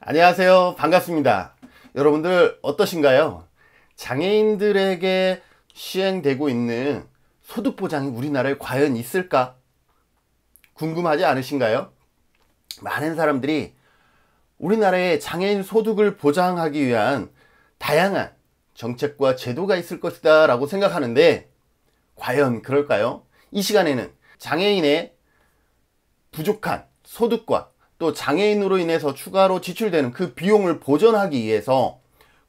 안녕하세요. 반갑습니다. 여러분들 어떠신가요? 장애인들에게 시행되고 있는 소득 보장이 우리나라에 과연 있을까? 궁금하지 않으신가요? 많은 사람들이 우리나라에 장애인 소득을 보장하기 위한 다양한 정책과 제도가 있을 것이다 라고 생각하는데 과연 그럴까요? 이 시간에는 장애인의 부족한 소득과 또 장애인으로 인해서 추가로 지출되는 그 비용을 보전하기 위해서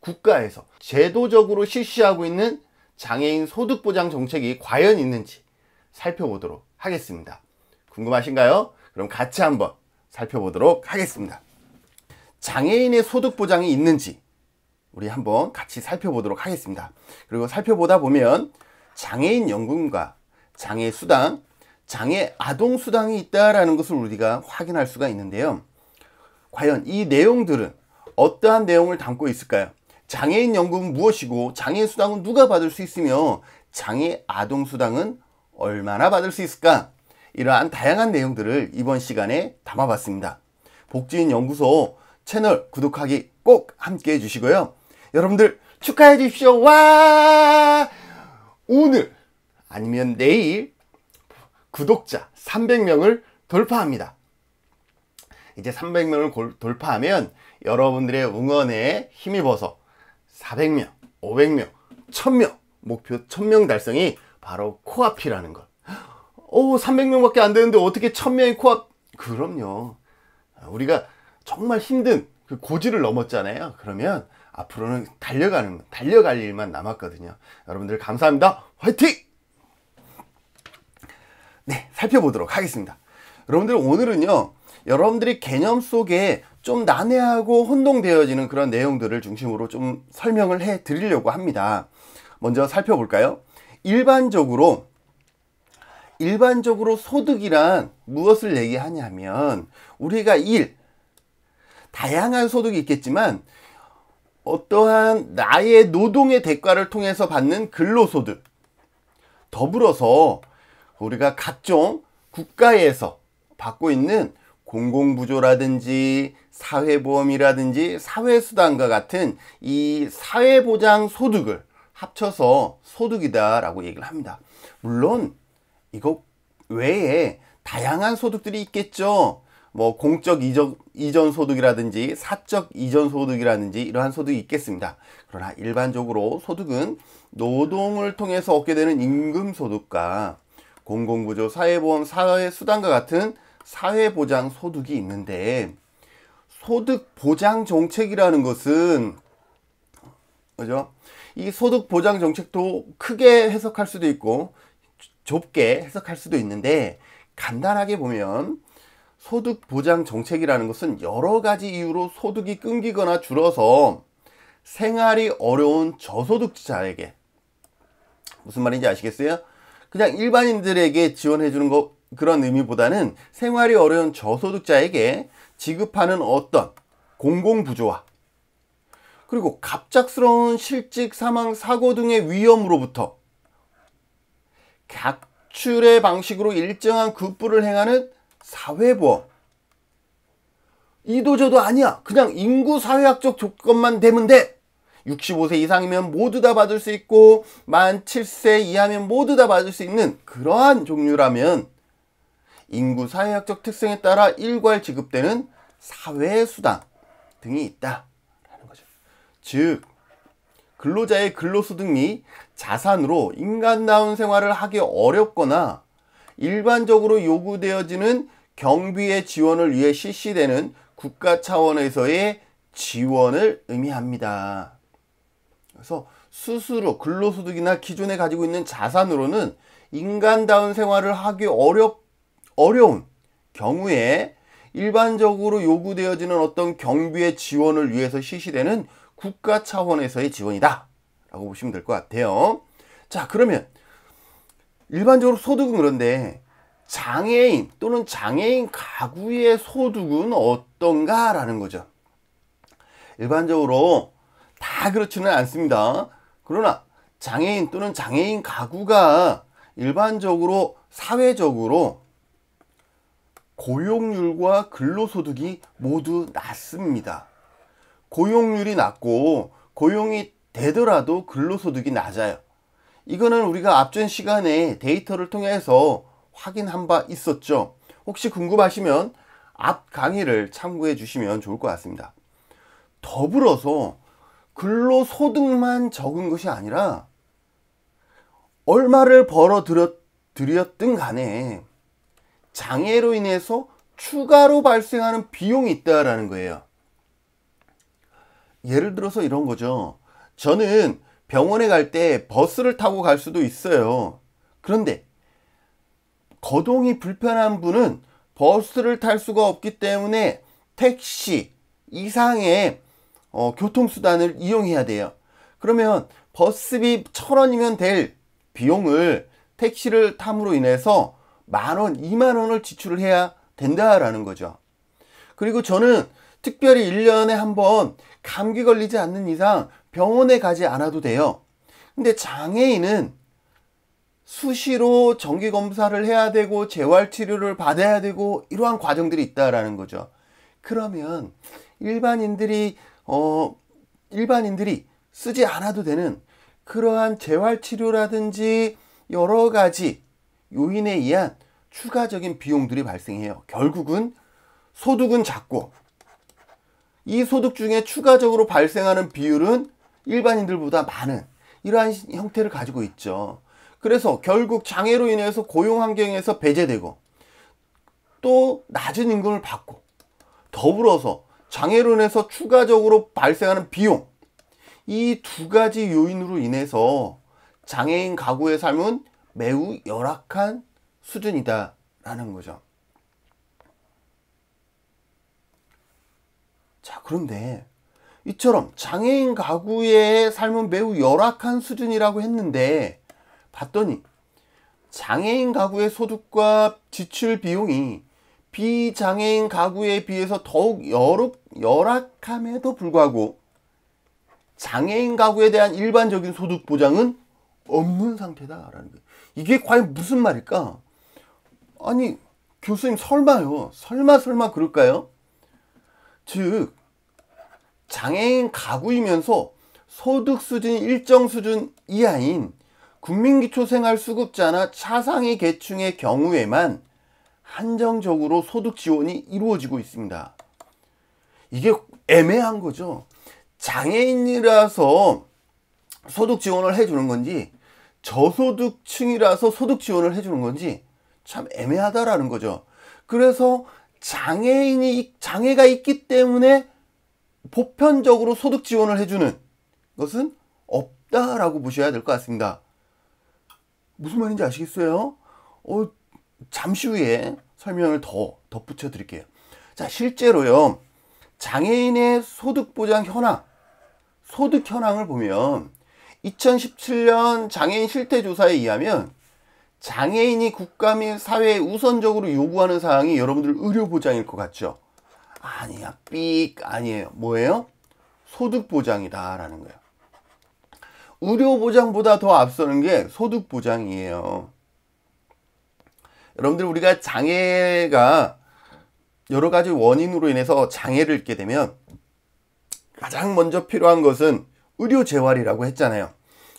국가에서 제도적으로 실시하고 있는 장애인 소득보장 정책이 과연 있는지 살펴보도록 하겠습니다. 궁금하신가요? 그럼 같이 한번 살펴보도록 하겠습니다. 장애인의 소득보장이 있는지 우리 한번 같이 살펴보도록 하겠습니다. 그리고 살펴보다 보면 장애인 연금과 장애 수당, 장애 아동 수당이 있다라는 것을 우리가 확인할 수가 있는데요. 과연 이 내용들은 어떠한 내용을 담고 있을까요? 장애인 연금은 무엇이고 장애인 수당은 누가 받을 수 있으며 장애 아동 수당은 얼마나 받을 수 있을까? 이러한 다양한 내용들을 이번 시간에 담아봤습니다. 복지인 연구소 채널 구독하기 꼭 함께 해주시고요. 여러분들 축하해 주십시오. 와! 오늘 아니면 내일 구독자 300명을 돌파합니다. 이제 300명을 돌파하면 여러분들의 응원에 힘입어서 400명, 500명, 1000명, 목표 1000명 달성이 바로 코앞이라는 것. 300명밖에 안 되는데 어떻게 1000명이 코앞? 그럼요. 우리가 정말 힘든 그 고지를 넘었잖아요. 그러면 앞으로는 달려갈 일만 남았거든요. 여러분들 감사합니다. 화이팅! 네, 살펴보도록 하겠습니다. 여러분들 오늘은요, 여러분들이 개념 속에 좀 난해하고 혼동되어지는 그런 내용들을 중심으로 좀 설명을 해 드리려고 합니다. 먼저 살펴볼까요? 일반적으로 소득이란 무엇을 얘기하냐면 우리가 다양한 소득이 있겠지만 어떠한 나의 노동의 대가를 통해서 받는 근로소득, 더불어서 우리가 각종 국가에서 받고 있는 공공부조라든지 사회보험이라든지 사회수당과 같은 이 사회보장 소득을 합쳐서 소득이다 라고 얘기를 합니다. 물론 이거 외에 다양한 소득들이 있겠죠. 뭐 공적 이전 소득이라든지 사적 이전 소득이라든지 이러한 소득이 있겠습니다. 그러나 일반적으로 소득은 노동을 통해서 얻게 되는 임금 소득과 공공부조, 사회보험, 사회수당과 같은 사회보장 소득이 있는데, 소득보장 정책이라는 것은 그죠? 이 소득보장 정책도 크게 해석할 수도 있고 좁게 해석할 수도 있는데, 간단하게 보면 소득보장 정책이라는 것은 여러 가지 이유로 소득이 끊기거나 줄어서 생활이 어려운 저소득자에게, 무슨 말인지 아시겠어요? 그냥 일반인들에게 지원해주는 그런 의미보다는 생활이 어려운 저소득자에게 지급하는 어떤 공공부조와 그리고 갑작스러운 실직, 사망, 사고 등의 위험으로부터 각출의 방식으로 일정한 급부를 행하는 사회보험. 이도저도 아니야. 그냥 인구사회학적 조건만 되면 돼. 65세 이상이면 모두 다 받을 수 있고 만 7세 이하면 모두 다 받을 수 있는 그러한 종류라면 인구 사회학적 특성에 따라 일괄 지급되는 사회수당 등이 있다라는 거죠. 즉 근로자의 근로소득 및 자산으로 인간다운 생활을 하기 어렵거나 일반적으로 요구되어지는 경비의 지원을 위해 실시되는 국가 차원에서의 지원을 의미합니다. 그래서 스스로 근로소득이나 기존에 가지고 있는 자산으로는 인간다운 생활을 하기 어려운 경우에 일반적으로 요구되어지는 어떤 경비의 지원을 위해서 실시되는 국가 차원에서의 지원이다 라고 보시면 될 것 같아요. 자, 그러면 일반적으로 소득은 그런데 장애인 또는 장애인 가구의 소득은 어떤가 라는 거죠. 일반적으로 다 그렇지는 않습니다. 그러나 장애인 또는 장애인 가구가 일반적으로 사회적으로 고용률과 근로소득이 모두 낮습니다. 고용률이 낮고 고용이 되더라도 근로소득이 낮아요. 이거는 우리가 앞전 시간에 데이터를 통해서 확인한 바 있었죠. 혹시 궁금하시면 앞 강의를 참고해 주시면 좋을 것 같습니다. 더불어서 근로소득만 적은 것이 아니라 얼마를 벌어들였든 간에 장애로 인해서 추가로 발생하는 비용이 있다라는 거예요. 예를 들어서 이런 거죠. 저는 병원에 갈 때 버스를 타고 갈 수도 있어요. 그런데 거동이 불편한 분은 버스를 탈 수가 없기 때문에 택시 이상의 교통수단을 이용해야 돼요. 그러면 버스비 1,000원이면 될 비용을 택시를 탐으로 인해서 10,000원, 20,000원을 지출을 해야 된다라는 거죠. 그리고 저는 특별히 1년에 한번 감기 걸리지 않는 이상 병원에 가지 않아도 돼요. 근데 장애인은 수시로 정기검사를 해야 되고 재활치료를 받아야 되고 이러한 과정들이 있다라는 거죠. 그러면 일반인들이 쓰지 않아도 되는 그러한 재활치료라든지 여러 가지 요인에 의한 추가적인 비용들이 발생해요. 결국은 소득은 작고 이 소득 중에 추가적으로 발생하는 비율은 일반인들보다 많은 이러한 형태를 가지고 있죠. 그래서 결국 장애로 인해서 고용 환경에서 배제되고 또 낮은 임금을 받고 더불어서 장애로 인해서 추가적으로 발생하는 비용, 이 두 가지 요인으로 인해서 장애인 가구의 삶은 매우 열악한 수준이다 라는 거죠. 자, 그런데 이처럼 장애인 가구의 삶은 매우 열악한 수준이라고 했는데 봤더니 장애인 가구의 소득과 지출 비용이 비장애인 가구에 비해서 더욱 열악함에도 불구하고 장애인 가구에 대한 일반적인 소득 보장은 없는 상태다라는 거예요. 이게 과연 무슨 말일까? 아니, 교수님 설마요. 설마 그럴까요? 즉, 장애인 가구이면서 소득 수준이 일정 수준 이하인 국민기초생활수급자나 차상위 계층의 경우에만 한정적으로 소득 지원이 이루어지고 있습니다. 이게 애매한 거죠. 장애인이라서 소득 지원을 해주는 건지 저소득층이라서 소득 지원을 해주는 건지 참 애매하다라는 거죠. 그래서 장애가 있기 때문에 보편적으로 소득 지원을 해주는 것은 없다라고 보셔야 될 것 같습니다. 무슨 말인지 아시겠어요? 잠시 후에 설명을 더 덧붙여 드릴게요. 자, 실제로요, 장애인의 소득 보장 현황, 소득 현황을 보면 2017년 장애인 실태조사에 의하면 장애인이 국가 및 사회에 우선적으로 요구하는 사항이 여러분들 의료보장일 것 같죠? 아니야, 아니에요. 뭐예요? 소득보장이다 라는 거예요. 의료보장보다 더 앞서는 게 소득보장이에요. 여러분들, 우리가 장애가 여러 가지 원인으로 인해서 장애를 입게 되면 가장 먼저 필요한 것은 의료재활이라고 했잖아요.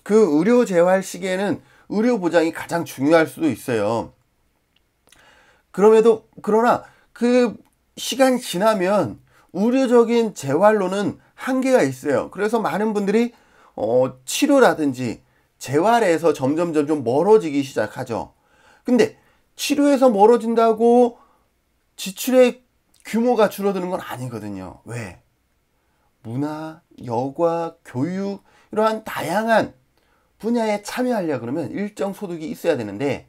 그 의료재활 시기에는 의료보장이 가장 중요할 수도 있어요. 그러나 그 시간이 지나면 의료적인 재활로는 한계가 있어요. 그래서 많은 분들이 치료라든지 재활에서 점점 멀어지기 시작하죠. 근데 치료에서 멀어진다고 지출의 규모가 줄어드는 건 아니거든요. 왜? 문화, 여가, 교육 이러한 다양한 분야에 참여하려 그러면 일정 소득이 있어야 되는데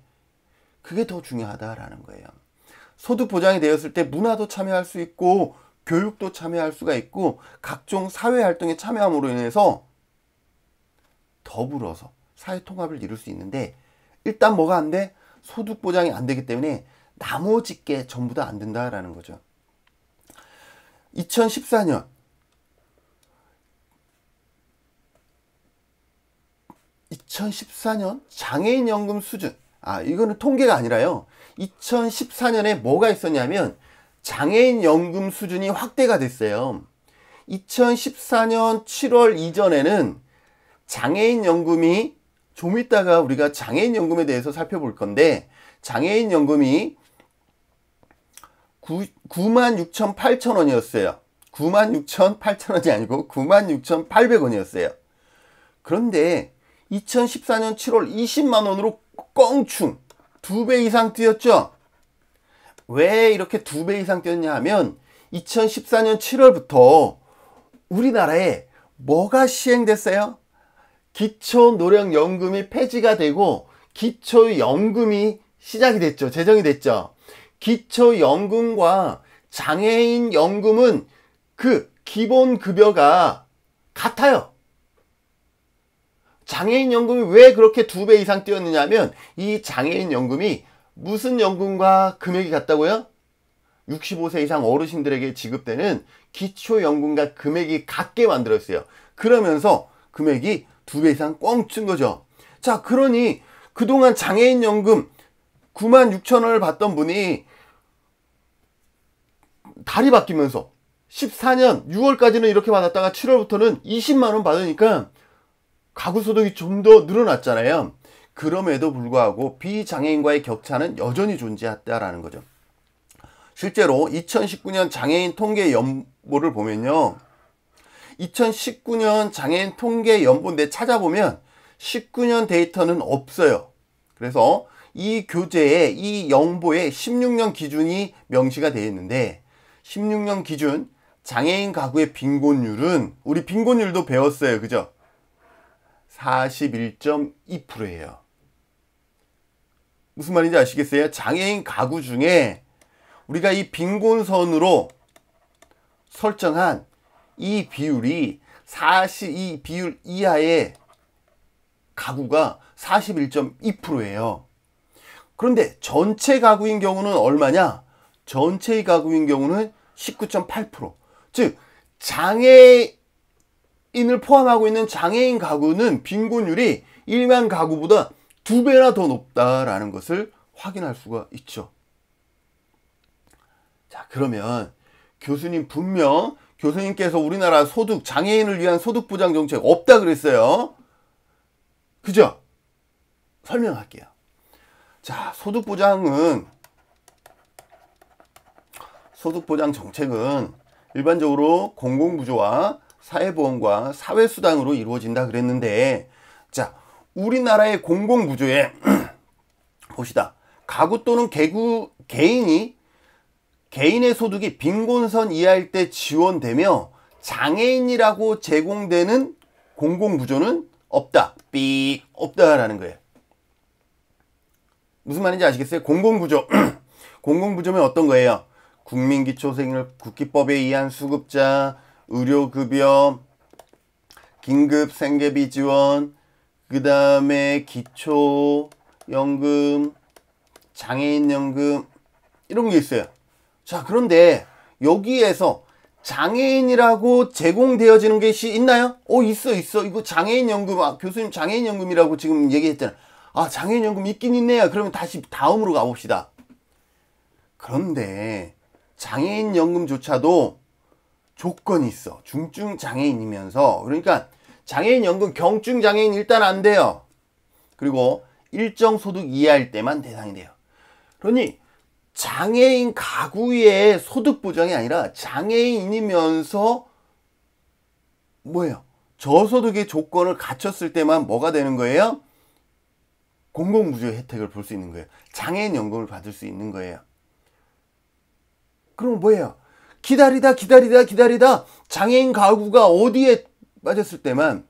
그게 더 중요하다라는 거예요. 소득 보장이 되었을 때 문화도 참여할 수 있고 교육도 참여할 수가 있고 각종 사회활동에 참여함으로 인해서 더불어서 사회통합을 이룰 수 있는데 일단 뭐가 안 돼? 소득 보장이 안 되기 때문에 나머지 게 전부 다 안 된다라는 거죠. 2014년 장애인 연금 수준, 이거는 통계가 아니라요. 2014년에 뭐가 있었냐면 장애인 연금 수준이 확대가 됐어요. 2014년 7월 이전에는 장애인연금이, 좀 이따가 우리가 장애인연금에 대해서 살펴볼 건데, 장애인연금이 96,800원이었어요. 96,800원이 아니고 96,800원이었어요. 그런데 2014년 7월 20만원으로 껑충 2배 이상 뛰었죠. 왜 이렇게 2배 이상 뛰었냐 하면 2014년 7월부터 우리나라에 뭐가 시행됐어요? 기초노령연금이 폐지가 되고 기초연금이 시작이 됐죠. 제정이 됐죠. 기초연금과 장애인연금은 그 기본급여가 같아요. 장애인연금이 왜 그렇게 2배 이상 뛰었느냐 하면 이 장애인연금이 무슨 연금과 금액이 같다고요? 65세 이상 어르신들에게 지급되는 기초연금과 금액이 같게 만들었어요. 그러면서 금액이 2배 이상 뻥 친 거죠. 자, 그러니 그동안 장애인연금 96,000원을 받던 분이 달이 바뀌면서 14년 6월까지는 이렇게 받았다가 7월부터는 20만원 받으니까 가구소득이 좀 더 늘어났잖아요. 그럼에도 불구하고 비장애인과의 격차는 여전히 존재했다라는 거죠. 실제로 2019년 장애인 통계 연보를 보면요. 2019년 장애인 통계 연보인데 찾아보면 19년 데이터는 없어요. 그래서 이 교재에, 이 연보에 16년 기준이 명시가 되어 있는데 16년 기준 장애인 가구의 빈곤율은, 우리 빈곤율도 배웠어요. 그죠? 41.2%예요. 무슨 말인지 아시겠어요? 장애인 가구 중에 우리가 이 빈곤선으로 설정한 이 비율이 이 비율 이하의 가구가 41.2%예요. 그런데 전체 가구인 경우는 얼마냐? 전체의 가구인 경우는 19.8%. 즉 장애인을 포함하고 있는 장애인 가구는 빈곤율이 일반 가구보다 2배나 더 높다라는 것을 확인할 수가 있죠. 자, 그러면 교수님께서 우리나라 장애인을 위한 소득보장 정책 없다 그랬어요. 그죠? 설명할게요. 자, 소득보장 정책은 일반적으로 공공부조와 사회보험과 사회수당으로 이루어진다 그랬는데, 자, 우리나라의 공공부조에 봅시다. 가구 또는 개인의 소득이 빈곤선 이하일 때 지원되며 장애인이라고 제공되는 공공부조는 없다. 없다라는 거예요. 무슨 말인지 아시겠어요? 공공부조. 공공부조면 어떤 거예요? 국민기초생활국기법에 의한 수급자, 의료급여, 긴급생계비 지원, 그 다음에 기초연금, 장애인연금, 이런 게 있어요. 자, 그런데 여기에서 장애인이라고 제공되어지는 것이 있나요? 있어. 이거 장애인연금, 교수님 장애인연금이라고 지금 얘기했잖아요. 장애인연금 있긴 있네요. 그러면 다시 다음으로 가봅시다. 그런데 장애인연금조차도 조건이 있어. 중증 장애인이면서, 그러니까 장애인연금 경증 장애인 일단 안 돼요. 그리고 일정 소득 이하일 때만 대상이 돼요. 그러니 장애인 가구의 소득 보장이 아니라 장애인이면서 저소득의 조건을 갖췄을 때만 뭐가 되는 거예요? 공공부조의 혜택을 볼 수 있는 거예요. 장애인연금을 받을 수 있는 거예요. 그럼 기다리다 장애인 가구가 어디에 빠졌을 때만,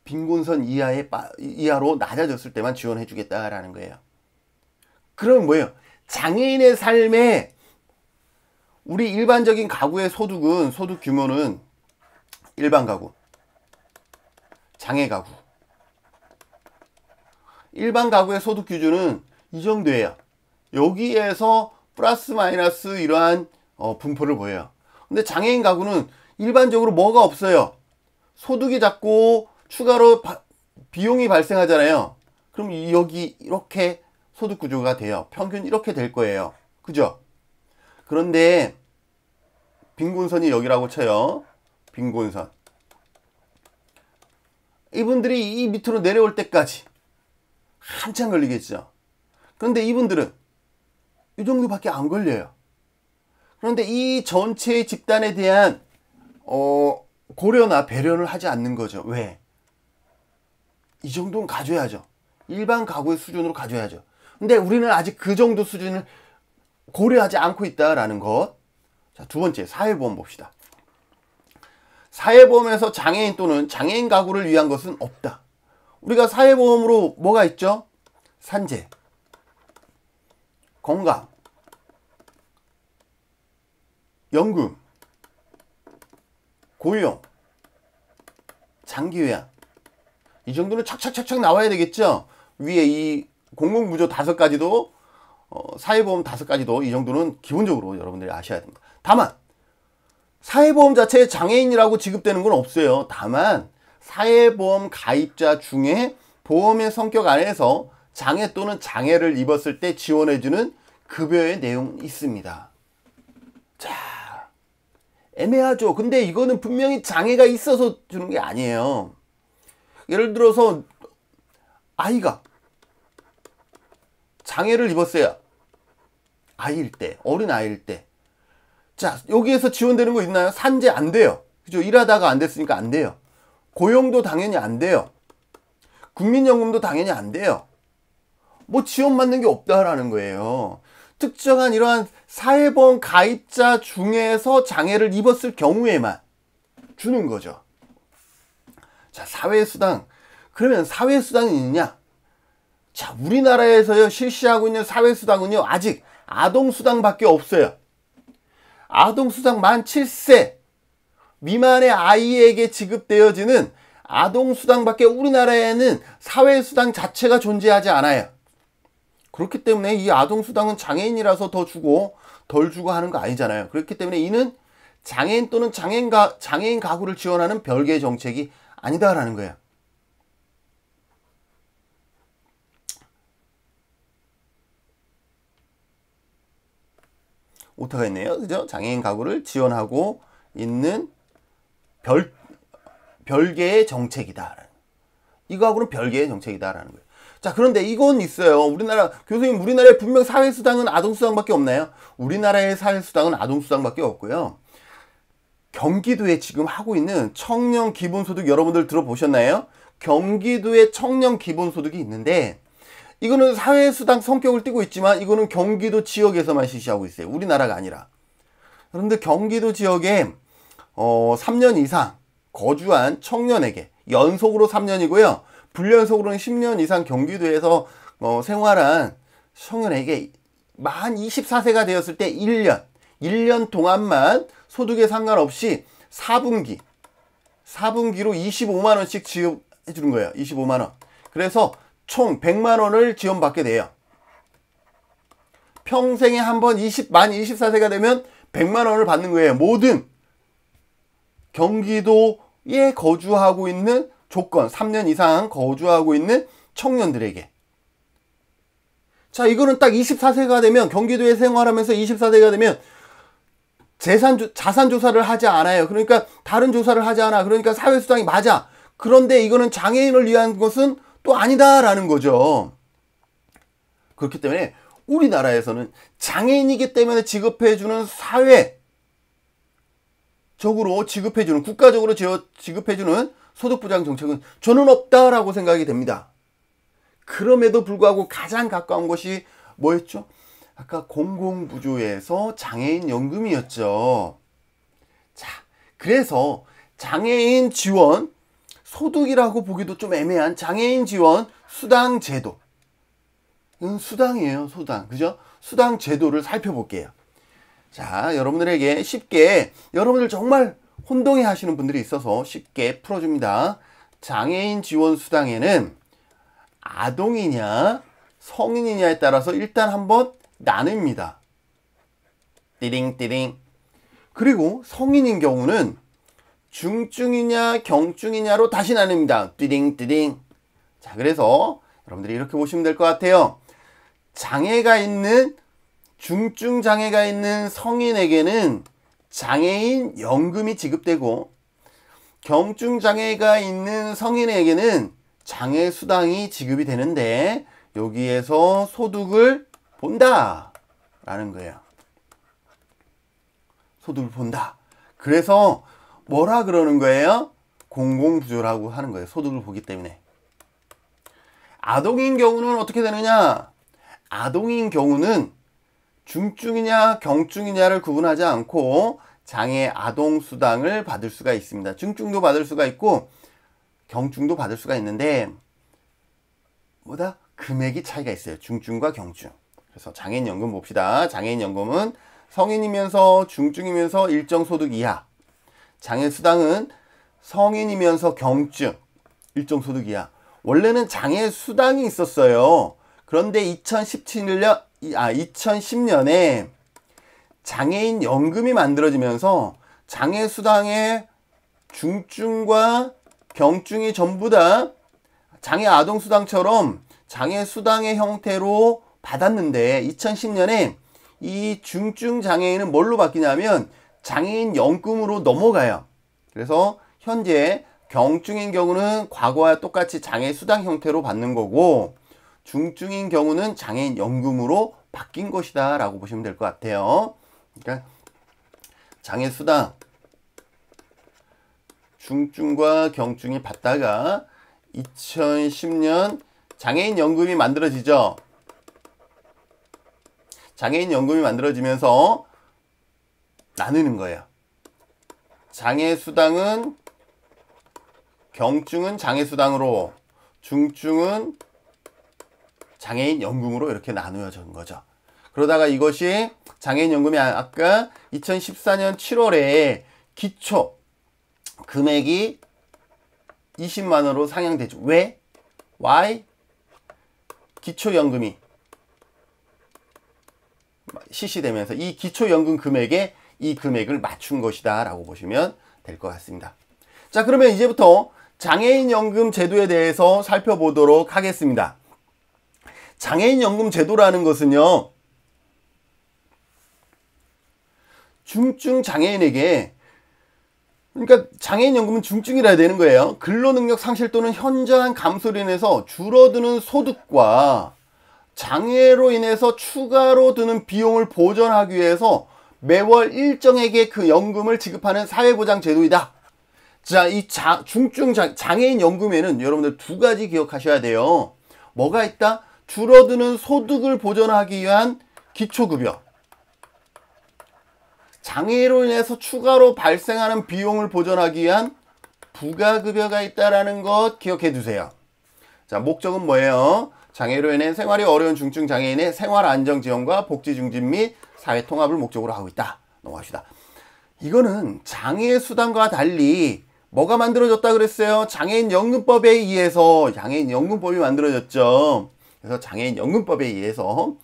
빈곤선 이하로 낮아졌을 때만 지원해 주겠다라는 거예요. 그럼 장애인의 삶에, 우리 일반적인 가구의 소득 규모는 일반 가구, 장애 가구. 일반 가구의 소득 기준은 이 정도예요. 여기에서 플러스 마이너스 이러한 분포를 보여요. 근데 장애인 가구는 일반적으로 뭐가 없어요. 소득이 자꾸 추가로 비용이 발생하잖아요. 그럼 여기 이렇게 소득 구조가 돼요. 평균 이렇게 될 거예요. 그죠? 그런데 빈곤선이 여기라고 쳐요. 빈곤선. 이분들이 이 밑으로 내려올 때까지 한참 걸리겠죠. 그런데 이분들은 이 정도밖에 안 걸려요. 그런데 이 전체의 집단에 대한 고려나 배려를 하지 않는 거죠. 왜? 이 정도는 가져야죠. 일반 가구의 수준으로 가져야죠. 근데 우리는 아직 그 정도 수준을 고려하지 않고 있다라는 것. 자, 두 번째, 사회보험 봅시다. 사회보험에서 장애인 또는 장애인 가구를 위한 것은 없다. 우리가 사회보험으로 뭐가 있죠? 산재, 건강, 연금, 고용, 장기요양. 이 정도는 착착착착 나와야 되겠죠? 위에 이 공공구조 5가지도 사회보험 5가지도 이 정도는 기본적으로 여러분들이 아셔야 됩니다. 다만 사회보험 자체에 장애인이라고 지급되는 건 없어요. 다만 사회보험 가입자 중에 보험의 성격 안에서 장애 또는 장애를 입었을 때 지원해주는 급여의 내용이 있습니다. 자, 애매하죠. 근데 이거는 분명히 장애가 있어서 주는 게 아니에요. 예를 들어서 아이가 장애를 입었어요. 아이일 때, 어린 아이일 때. 자, 여기에서 지원되는 거 있나요? 산재 안 돼요. 그죠? 일하다가 안 됐으니까 안 돼요. 고용도 당연히 안 돼요. 국민연금도 당연히 안 돼요. 뭐 지원받는 게 없다라는 거예요. 특정한 이러한 사회보험 가입자 중에서 장애를 입었을 경우에만 주는 거죠. 자, 사회수당. 그러면 사회수당이 있느냐? 자, 우리나라에서요, 실시하고 있는 사회수당은요, 아직 아동수당밖에 없어요. 아동수당 만 7세 미만의 아이에게 지급되어지는 아동수당밖에 우리나라에는 사회수당 자체가 존재하지 않아요. 그렇기 때문에 이 아동수당은 장애인이라서 더 주고 덜 주고 하는 거 아니잖아요. 그렇기 때문에 이는 장애인 또는 장애인 가구를 지원하는 별개의 정책이 아니다라는 거예요. 오타가 있네요. 그죠? 장애인 가구를 지원하고 있는 별개의 정책이다. 이거하고는 별개의 정책이다라는 거예요. 자, 그런데 이건 있어요. 교수님, 우리나라에 분명 사회수당은 아동수당밖에 없나요? 우리나라의 사회수당은 아동수당밖에 없고요. 경기도에 지금 하고 있는 청년 기본소득 여러분들 들어보셨나요? 경기도에 청년 기본소득이 있는데 이거는 사회수당 성격을 띠고 있지만 이거는 경기도 지역에서만 실시하고 있어요. 우리나라가 아니라. 그런데 경기도 지역에 3년 이상 거주한 청년에게 연속으로 3년이고요. 불연속으로는 10년 이상 경기도에서 생활한 청년에게 만 24세가 되었을 때 1년 동안만 소득에 상관없이 4분기로 25만 원씩 지급해 주는 거예요. 25만 원. 그래서 총 100만 원을 지원받게 돼요. 평생에 한 번 만 24세가 되면 100만 원을 받는 거예요. 모든 경기도에 거주하고 있는 조건, 3년 이상 거주하고 있는 청년들에게. 자, 이거는 딱 24세가 되면, 경기도에 생활하면서 24세가 되면 자산 조사를 하지 않아요. 그러니까 다른 조사를 하지 않아. 그러니까 사회수당이 맞아. 그런데 이거는 장애인을 위한 것은 또 아니다라는 거죠. 그렇기 때문에 우리나라에서는 장애인이기 때문에 지급해주는 사회적으로 지급해주는, 국가적으로 지급해주는 소득보장 정책은 저는 없다라고 생각이 됩니다. 그럼에도 불구하고 가장 가까운 것이 뭐였죠? 아까 공공부조에서 장애인 연금이었죠. 자, 그래서 장애인 지원, 소득이라고 보기도 좀 애매한 장애인 지원 수당 제도. 이건 수당이에요, 수당. 그죠? 수당 제도를 살펴볼게요. 자, 여러분들에게 쉽게, 여러분들 정말 혼동해 하시는 분들이 있어서 쉽게 풀어줍니다. 장애인 지원 수당에는 아동이냐 성인이냐에 따라서 일단 한번 나눕니다. 띠링띠링. 그리고 성인인 경우는 중증이냐 경증이냐로 다시 나눕니다. 띠링띠링. 자, 그래서 여러분들이 이렇게 보시면 될 것 같아요. 중증 장애가 있는 성인에게는 장애인 연금이 지급되고 경증 장애가 있는 성인에게는 장애 수당이 지급이 되는데 여기에서 소득을 본다 라는 거예요. 소득을 본다. 그래서 뭐라 그러는 거예요? 공공부조라고 하는 거예요. 소득을 보기 때문에. 아동인 경우는 어떻게 되느냐? 아동인 경우는 중증이냐 경증이냐를 구분하지 않고 장애 아동 수당을 받을 수가 있습니다. 중증도 받을 수가 있고 경증도 받을 수가 있는데 뭐다? 금액이 차이가 있어요. 중증과 경증. 그래서 장애인 연금 봅시다. 장애인 연금은 성인이면서 중증이면서 일정 소득 이하. 장애 수당은 성인이면서 경증 일정 소득 이하. 원래는 장애 수당이 있었어요. 그런데 2010년에 장애인 연금이 만들어지면서 장애 수당의 중증과 경증이 전부 다 장애 아동 수당처럼 장애 수당의 형태로 받았는데 2010년에 이 중증 장애인은 뭘로 바뀌냐면 장애인 연금으로 넘어가요. 그래서 현재 경증인 경우는 과거와 똑같이 장애 수당 형태로 받는 거고 중증인 경우는 장애인 연금으로 바뀐 것이다 라고 보시면 될 것 같아요. 그러니까 장애 수당 중증과 경증이 받다가 2010년 장애인 연금이 만들어지죠. 장애인 연금이 만들어지면서 나누는 거예요. 장애 수당은 경증은 장애 수당으로 중증은 장애인 연금으로 이렇게 나누어진 거죠. 그러다가 이것이 장애인 연금이 아까 2014년 7월에 기초 금액이 20만 원으로 상향되죠. 왜? Why? 기초연금이 실시되면서 이 기초연금 금액에 이 금액을 맞춘 것이다 라고 보시면 될 것 같습니다. 자, 그러면 이제부터 장애인 연금 제도에 대해서 살펴보도록 하겠습니다. 장애인 연금 제도라는 것은요, 중증 장애인에게, 그러니까 장애인 연금은 중증이라 해야 되는 거예요. 근로능력 상실 또는 현저한 감소로 인해서 줄어드는 소득과 장애로 인해서 추가로 드는 비용을 보전하기 위해서 매월 일정에게 그 연금을 지급하는 사회보장 제도이다. 자, 이 중증 장애인 연금에는 여러분들 두 가지 기억하셔야 돼요. 뭐가 있다? 줄어드는 소득을 보전하기 위한 기초급여. 장애로 인해서 추가로 발생하는 비용을 보전하기 위한 부가급여가 있다라는 것 기억해 두세요. 자, 목적은 뭐예요? 장애로 인해 생활이 어려운 중증 장애인의 생활 안정 지원과 복지 증진 및 사회 통합을 목적으로 하고 있다. 넘어갑시다. 이거는 장애 수당과 달리 뭐가 만들어졌다 그랬어요? 장애인 연금법에 의해서 장애인 연금법이 만들어졌죠. 그래서 장애인 연금법에 의해서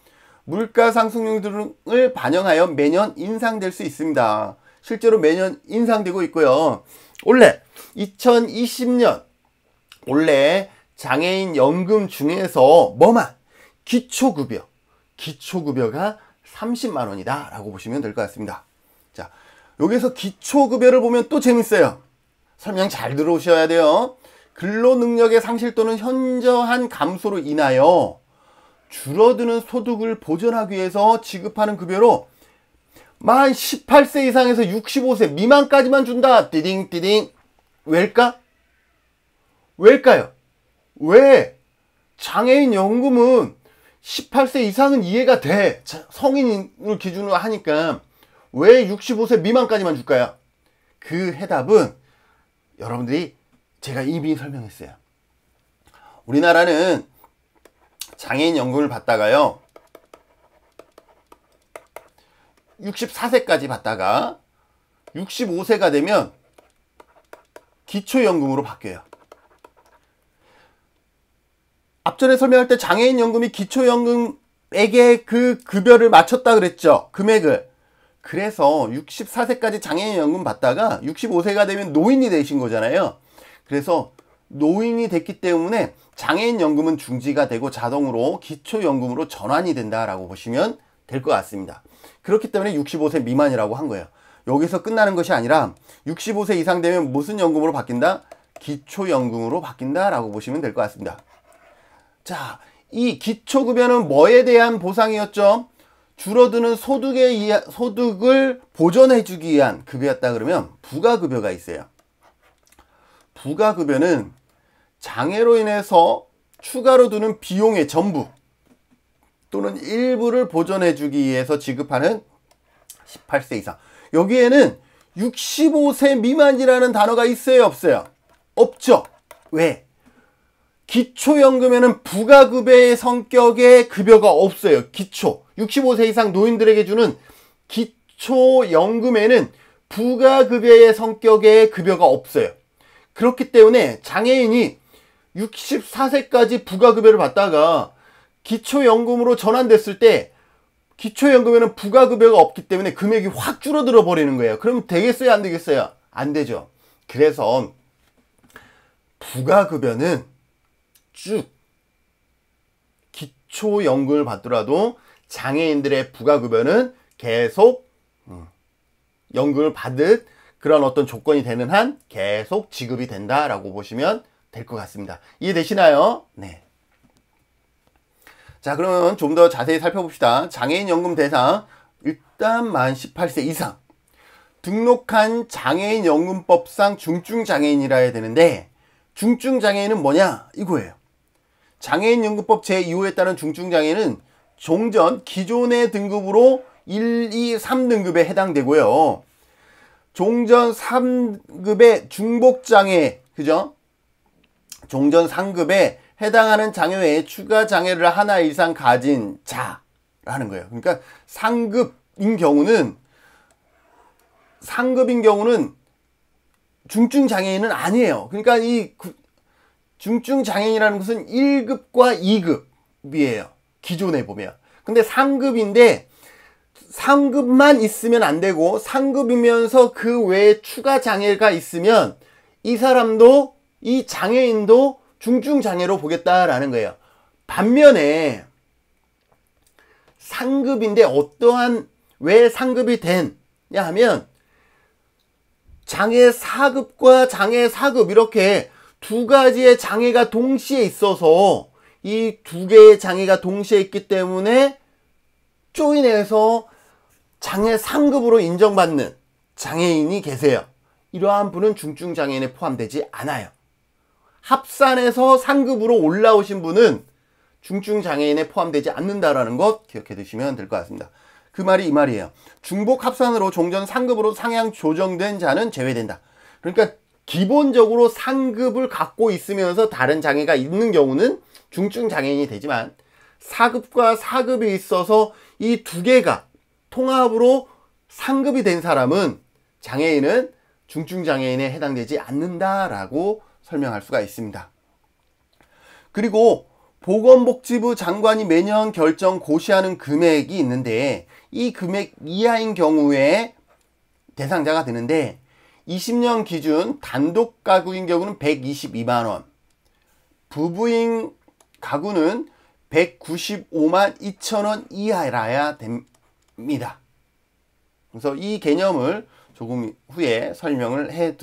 물가 상승률 등을 반영하여 매년 인상될 수 있습니다. 실제로 매년 인상되고 있고요. 원래 2020년 원래 장애인 연금 중에서 뭐만? 기초급여가 30만 원이다 라고 보시면 될 것 같습니다. 자, 여기서 기초급여를 보면 또 재밌어요. 설명 잘 들어오셔야 돼요. 근로능력의 상실 또는 현저한 감소로 인하여 줄어드는 소득을 보전하기 위해서 지급하는 급여로 만 18세 이상에서 65세 미만까지만 준다. 띠딩띠딩. 왜일까? 왜일까요? 왜? 장애인 연금은 18세 이상은 이해가 돼. 성인을 기준으로 하니까 왜 65세 미만까지만 줄까요? 그 해답은 여러분들이 제가 이미 설명했어요. 우리나라는 장애인 연금을 받다가요 64세까지 받다가 65세가 되면 기초연금으로 바뀌어요. 앞전에 설명할 때 장애인 연금이 기초연금에게 그 급여를 맞췄다 그랬죠. 금액을. 그래서 64세까지 장애인 연금 받다가 65세가 되면 노인이 되신 거잖아요. 그래서 노인이 됐기 때문에 장애인 연금은 중지가 되고 자동으로 기초연금으로 전환이 된다라고 보시면 될 것 같습니다. 그렇기 때문에 65세 미만이라고 한 거예요. 여기서 끝나는 것이 아니라 65세 이상 되면 무슨 연금으로 바뀐다? 기초연금으로 바뀐다라고 보시면 될 것 같습니다. 자, 이 기초급여는 뭐에 대한 보상이었죠? 줄어드는 소득을 보전해주기 위한 급여였다 그러면 부가급여가 있어요. 부가급여는 장애로 인해서 추가로 드는 비용의 전부 또는 일부를 보전해주기 위해서 지급하는 18세 이상. 여기에는 65세 미만이라는 단어가 있어요, 없어요? 없죠. 왜? 기초연금에는 부가급여의 성격의 급여가 없어요. 기초. 65세 이상 노인들에게 주는 기초연금에는 부가급여의 성격의 급여가 없어요. 그렇기 때문에 장애인이 64세까지 부가급여를 받다가 기초연금으로 전환됐을 때 기초연금에는 부가급여가 없기 때문에 금액이 확 줄어들어 버리는 거예요. 그럼 되겠어요? 안 되겠어요? 안 되죠. 그래서 부가급여는 쭉 기초연금을 받더라도 장애인들의 부가급여는 계속 연금을 받을 그런 어떤 조건이 되는 한 계속 지급이 된다라고 보시면 될 것 같습니다. 이해되시나요? 네. 자, 그러면 좀 더 자세히 살펴봅시다. 장애인 연금 대상 일단 만 18세 이상 등록한 장애인 연금법상 중증 장애인이라 해야 되는데 중증 장애인은 뭐냐? 이거예요. 장애인 연금법 제2호에 따른 중증 장애인은 종전 기존의 등급으로 1, 2, 3등급에 해당되고요. 종전 3급의 중복장애, 그죠? 종전 3급에 해당하는 장애 외에 추가 장애를 하나 이상 가진 자라는 거예요. 그러니까 상급인 경우는 중증 장애인은 아니에요. 그러니까 이 중증 장애인이라는 것은 1급과 2급이에요. 기존에 보면. 근데 상급인데 상급만 있으면 안 되고 상급이면서 그 외에 추가 장애가 있으면 이 사람도 이 장애인도 중증 장애로 보겠다라는 거예요. 반면에 상급인데 왜 상급이 됐냐 하면 장애 4급과 장애 4급 이렇게 두 가지의 장애가 동시에 있어서 이 두 개의 장애가 동시에 있기 때문에 조인해서 장애 3급으로 인정받는 장애인이 계세요. 이러한 분은 중증 장애인에 포함되지 않아요. 합산해서 상급으로 올라오신 분은 중증 장애인에 포함되지 않는다라는 것 기억해 두시면 될 것 같습니다. 그 말이 이 말이에요. 중복 합산으로 종전 상급으로 상향 조정된 자는 제외된다. 그러니까 기본적으로 상급을 갖고 있으면서 다른 장애가 있는 경우는 중증 장애인이 되지만 4급과 4급이 있어서 이 두 개가 통합으로 상급이 된 사람은 장애인은 중증 장애인에 해당되지 않는다라고 설명할 수가 있습니다. 그리고 보건복지부 장관이 매년 결정 고시하는 금액이 있는데 이 금액 이하인 경우에 대상자가 되는데 20년 기준 단독 가구인 경우는 122만 원, 부부인 가구는 195만 2천 원 이하라야 됩니다. 그래서 이 개념을 조금 후에 설명을 해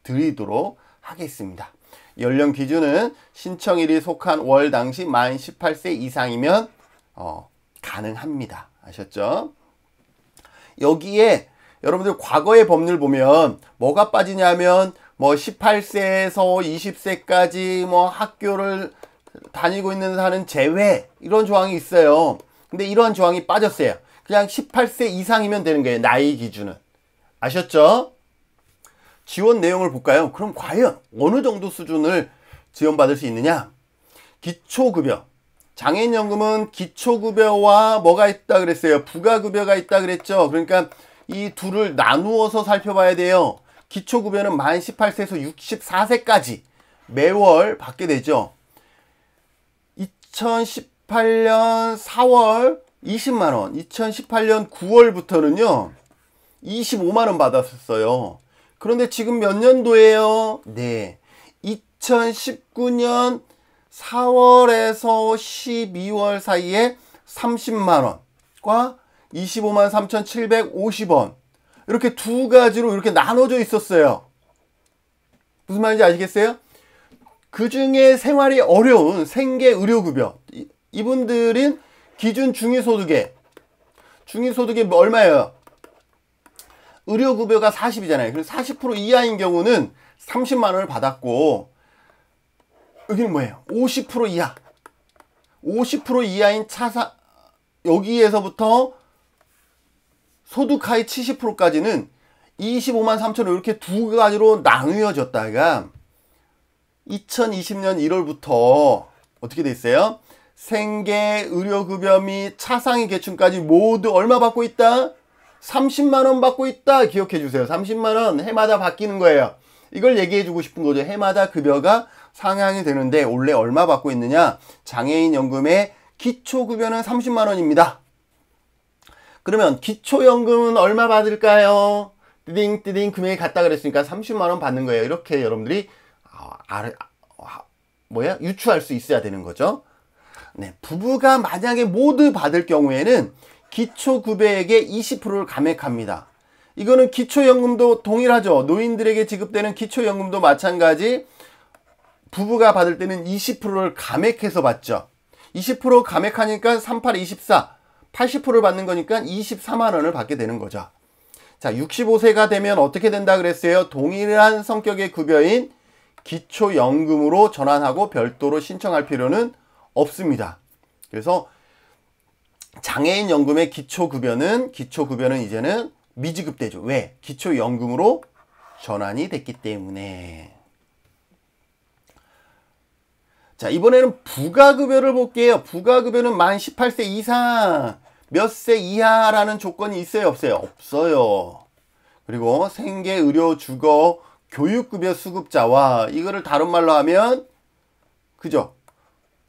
드리도록 하겠습니다. 연령 기준은 신청일이 속한 월 당시 만 18세 이상이면 가능합니다. 아셨죠? 여기에 여러분들 과거의 법률 보면 뭐가 빠지냐면 뭐 18세에서 20세까지 뭐 학교를 다니고 있는 사람은 제외 이런 조항이 있어요. 근데 이런 조항이 빠졌어요. 그냥 18세 이상이면 되는 거예요. 나이 기준은. 아셨죠? 지원 내용을 볼까요? 그럼 과연 어느 정도 수준을 지원받을 수 있느냐? 기초급여. 장애인연금은 기초급여와 뭐가 있다 그랬어요? 부가급여가 있다 그랬죠? 그러니까 이 둘을 나누어서 살펴봐야 돼요. 기초급여는 만 18세에서 64세까지 매월 받게 되죠. 2018년 4월 20만원, 2018년 9월부터는요 25만원 받았었어요. 그런데 지금 몇 년도예요? 네, 2019년 4월에서 12월 사이에 30만원과 25만 3,750원 이렇게 두 가지로 이렇게 나눠져 있었어요. 무슨 말인지 아시겠어요? 그 중에 생활이 어려운 생계 의료급여, 이분들은 기준 중위소득에 얼마예요? 의료급여가 40이잖아요. 그래서 40% 이하인 경우는 30만 원을 받았고, 여기는 뭐예요? 50% 이하. 50% 이하인 차상, 여기에서부터 소득 하위 70%까지는 25만 3천 원, 이렇게 두 가지로 나누어졌다가 2020년 1월부터 어떻게 돼 있어요? 생계 의료급여 및 차상위 계층까지 모두 얼마 받고 있다? 30만 원 받고 있다. 기억해 주세요. 30만 원 해마다 바뀌는 거예요. 이걸 얘기해 주고 싶은 거죠. 해마다 급여가 상향이 되는데 원래 얼마 받고 있느냐? 장애인 연금의 기초급여는 30만 원입니다. 그러면 기초연금은 얼마 받을까요? 띠딩 금액이 같다 그랬으니까 30만 원 받는 거예요. 이렇게 여러분들이 유추할 수 있어야 되는 거죠. 네, 부부가 만약에 모두 받을 경우에는 기초급여액의 20%를 감액합니다. 이거는 기초연금도 동일하죠. 노인들에게 지급되는 기초연금도 마찬가지. 부부가 받을 때는 20%를 감액해서 받죠. 20% 감액하니까 38, 24, 80%를 받는 거니까 24만 원을 받게 되는 거죠. 자, 65세가 되면 어떻게 된다 그랬어요? 동일한 성격의 급여인 기초연금으로 전환하고 별도로 신청할 필요는 없습니다. 그래서 장애인 연금의 기초급여는 이제는 미지급되죠. 왜? 기초연금으로 전환이 됐기 때문에. 자, 이번에는 부가급여를 볼게요. 부가급여는 만 18세 이상, 몇 세 이하라는 조건이 있어요, 없어요? 없어요. 그리고 생계, 의료, 주거, 교육급여 수급자와, 이거를 다른 말로 하면, 그죠?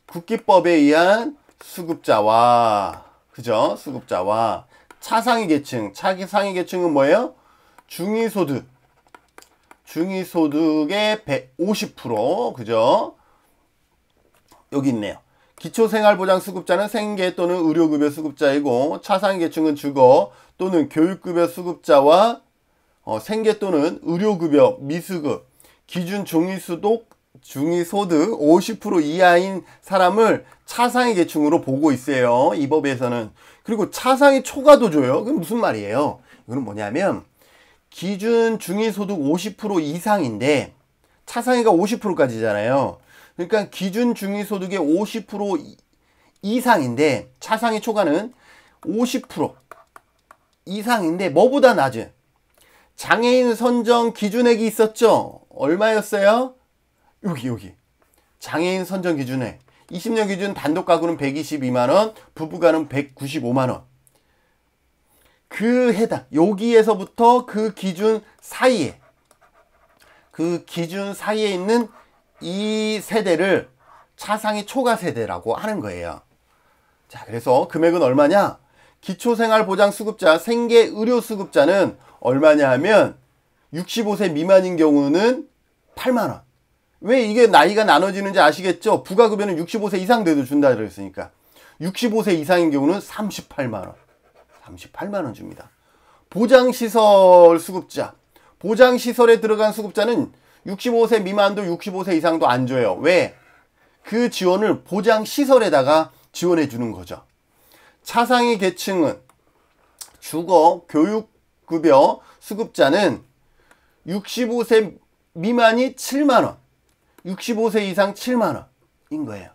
국기법에 의한 수급자와, 그죠? 수급자와, 차상위 계층. 차상위 계층은 뭐예요? 중위소득의 150%, 그죠? 여기 있네요. 기초생활보장 수급자는 생계 또는 의료급여 수급자이고, 차상위 계층은 주거 또는 교육급여 수급자와 생계 또는 의료급여 미수급 기준 중위소득 50% 이하인 사람을 차상위 계층으로 보고 있어요. 이 법에서는. 그리고 차상위 초과도 줘요. 그게 무슨 말이에요? 이거는 뭐냐면 기준 중위소득 50% 이상인데 차상위가 50%까지잖아요. 그러니까 기준 중위소득의 50% 이상인데 차상위 초과는 50% 이상인데 뭐보다 낮은 장애인 선정 기준액이 있었죠? 얼마였어요? 여기 장애인 선정 기준액 20년 기준 단독 가구는 122만원, 부부가는 195만원. 그 해당 여기에서부터 그 기준 사이에 있는 이 세대를 차상위 초과 세대라고 하는 거예요. 자, 그래서 금액은 얼마냐? 기초생활보장수급자, 생계의료수급자는 얼마냐 하면 65세 미만인 경우는 8만원. 왜 이게 나이가 나눠지는지 아시겠죠? 부가급여는 65세 이상 돼도 준다 그랬으니까. 65세 이상인 경우는 38만원. 38만원 줍니다. 보장시설 수급자. 보장시설에 들어간 수급자는 65세 미만도 65세 이상도 안 줘요. 왜? 그 지원을 보장시설에다가 지원해 주는 거죠. 차상위 계층은 주거, 교육급여 수급자는 65세 미만이 7만원, 65세 이상 7만원인 거예요.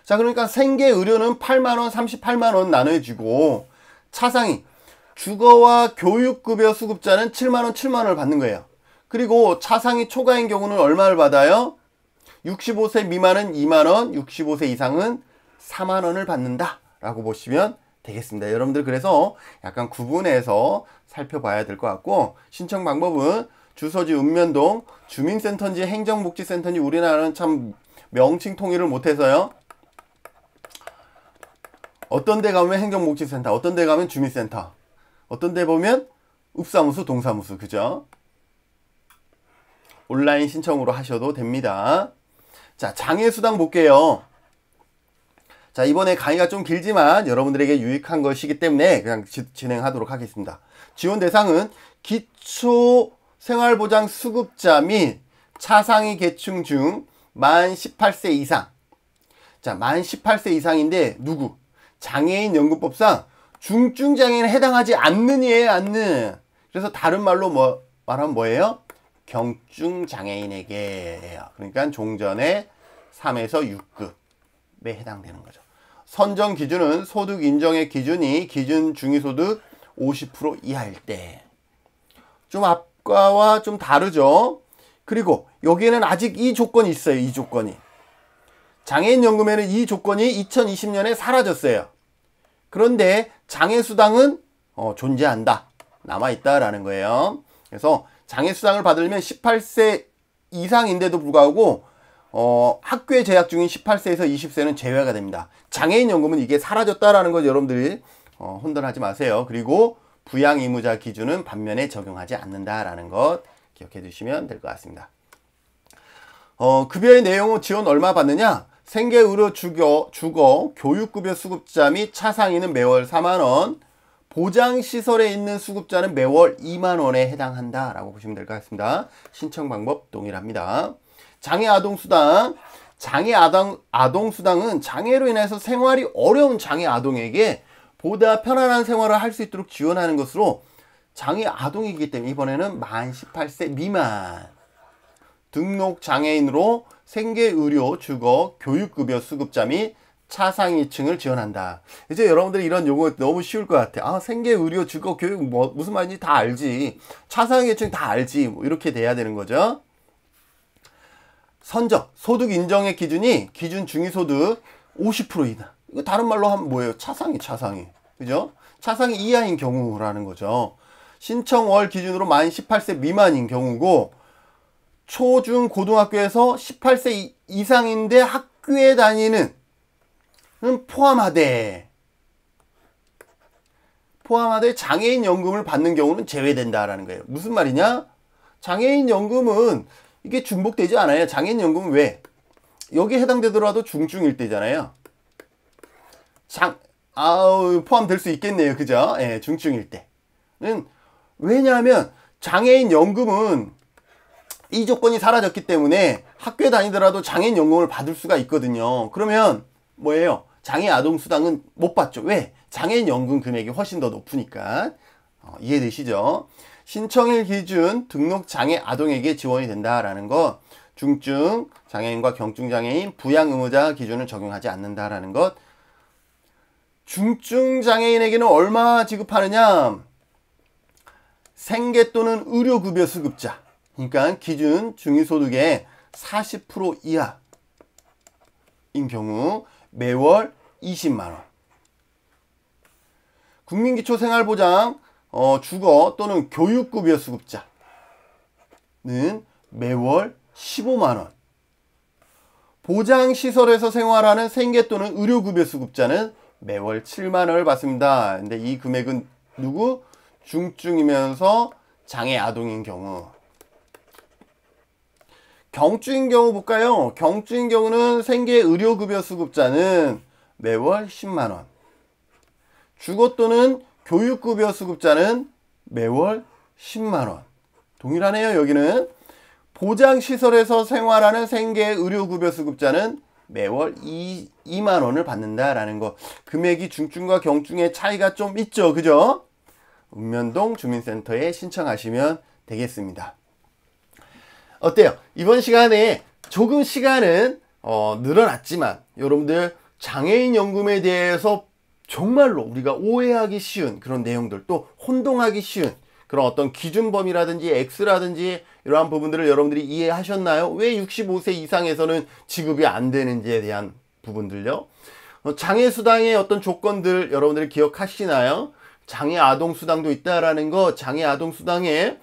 자, 그러니까 생계의료는 8만원, 38만원 나눠주고 차상위 주거와 교육급여 수급자는 7만원, 7만원을 받는 거예요. 그리고 차상위 초과인 경우는 얼마를 받아요? 65세 미만은 2만원, 65세 이상은 4만원을 받는다 라고 보시면 되겠습니다. 여러분들 그래서 약간 구분해서 살펴봐야 될 것 같고, 신청 방법은 주소지 읍면동 주민센터인지 행정복지센터인지 우리나라는 참 명칭 통일을 못해서요. 어떤 데 가면 행정복지센터, 어떤 데 가면 주민센터, 어떤 데 보면 읍사무소, 동사무소, 그죠? 온라인 신청으로 하셔도 됩니다. 자, 장애수당 볼게요. 자, 이번에 강의가 좀 길지만 여러분들에게 유익한 것이기 때문에 그냥 진행하도록 하겠습니다. 지원 대상은 기초생활보장수급자 및 차상위 계층 중 만 18세 이상. 자, 만 18세 이상인데 누구? 장애인 연금법상 중증 장애인에 해당하지 않는 이에요, 않는. 그래서 다른 말로 말하면 뭐예요? 경증 장애인에게예요. 그러니까 종전의 3에서 6급에 해당되는 거죠. 선정 기준은 소득 인정의 기준이 기준 중위소득 50% 이하일 때. 좀 앞과와 좀 다르죠. 그리고 여기에는 아직 이 조건이 있어요. 이 조건이. 장애인 연금에는 이 조건이 2020년에 사라졌어요. 그런데 장애수당은 존재한다. 남아있다라는 거예요. 그래서 장애수당을 받으려면 18세 이상인데도 불구하고 학교에 재학 중인 18세에서 20세는 제외가 됩니다. 장애인 연금은 이게 사라졌다라는 거 여러분들이 혼돈하지 마세요. 그리고 부양 의무자 기준은 반면에 적용하지 않는다라는 것 기억해 두시면 될 것 같습니다. 급여의 내용은 지원 얼마 받느냐? 생계, 의료, 주거, 교육급여 수급자 및 차상위는 매월 4만원, 보장시설에 있는 수급자는 매월 2만원에 해당한다 라고 보시면 될 것 같습니다. 신청 방법 동일합니다. 장애아동수당. 장애아동수당은 장애로 인해서 생활이 어려운 장애아동에게 보다 편안한 생활을 할 수 있도록 지원하는 것으로 장애아동이기 때문에 이번에는 만 18세 미만 등록 장애인으로 생계, 의료, 주거, 교육급여 수급자 및 차상위층을 지원한다. 이제 여러분들이 이런 용어 너무 쉬울 것 같아. 아, 생계, 의료, 주거, 교육 무슨 말인지 다 알지. 차상위층 다 알지. 이렇게 돼야 되는 거죠. 선정, 소득 인정의 기준이 기준 중위소득 50% 이하. 이거 다른 말로 하면 뭐예요? 차상위. 그죠? 차상위 이하인 경우라는 거죠. 신청월 기준으로 만 18세 미만인 경우고, 초, 중, 고등학교에서 18세 이상인데 학교에 다니는 포함하되 장애인 연금을 받는 경우는 제외된다라는 거예요. 무슨 말이냐? 장애인 연금은 이게 중복되지 않아요. 장애인 연금은 왜? 여기에 해당되더라도 중증일 때잖아요. 포함될 수 있겠네요. 그죠? 예, 중증일 때는. 왜냐하면 장애인 연금은 이 조건이 사라졌기 때문에 학교에 다니더라도 장애인 연금을 받을 수가 있거든요. 그러면 뭐예요? 장애아동수당은 못 받죠. 왜? 장애인 연금 금액이 훨씬 더 높으니까. 이해되시죠? 신청일 기준 등록 장애아동에게 지원이 된다라는 거. 중증 장애인과 경증 장애인 부양 의무자 기준을 적용하지 않는다라는 것. 중증 장애인에게는 얼마 지급하느냐? 생계 또는 의료급여 수급자. 그러니까 기준 중위소득의 40% 이하인 경우 매월 20만원. 국민기초생활보장 주거 또는 교육급여 수급자는 매월 15만원. 보장시설에서 생활하는 생계 또는 의료급여 수급자는 매월 7만원을 받습니다. 근데 이 금액은 누구? 중증이면서 장애아동인 경우. 경증인 경우 볼까요? 경증인 경우는 생계 의료급여 수급자는 매월 10만원. 주거 또는 교육급여 수급자는 매월 10만원. 동일하네요. 여기는. 보장시설에서 생활하는 생계 의료급여 수급자는 매월 2만원을 받는다라는 거. 금액이 중증과 경증의 차이가 좀 있죠. 그죠? 읍면동 주민센터에 신청하시면 되겠습니다. 어때요? 이번 시간에 조금 시간은 늘어났지만 여러분들 장애인 연금에 대해서 정말로 우리가 오해하기 쉬운 그런 내용들, 또 혼동하기 쉬운 그런 어떤 기준범위라든지 X라든지 이러한 부분들을 여러분들이 이해하셨나요? 왜 65세 이상에서는 지급이 안 되는지에 대한 부분들요. 장애수당의 어떤 조건들 여러분들이 기억하시나요? 장애아동수당도 있다라는 거. 장애아동수당에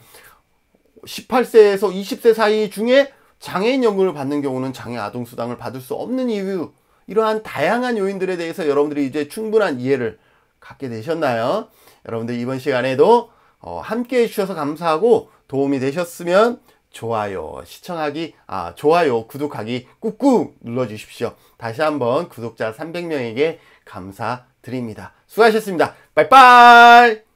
18세에서 20세 사이 중에 장애인 연금을 받는 경우는 장애아동수당을 받을 수 없는 이유, 이러한 다양한 요인들에 대해서 여러분들이 이제 충분한 이해를 갖게 되셨나요? 여러분들 이번 시간에도 함께 해주셔서 감사하고 도움이 되셨으면 좋아요, 좋아요, 구독하기 꾹꾹 눌러주십시오. 다시 한번 구독자 300명에게 감사드립니다. 수고하셨습니다. 빠이빠이.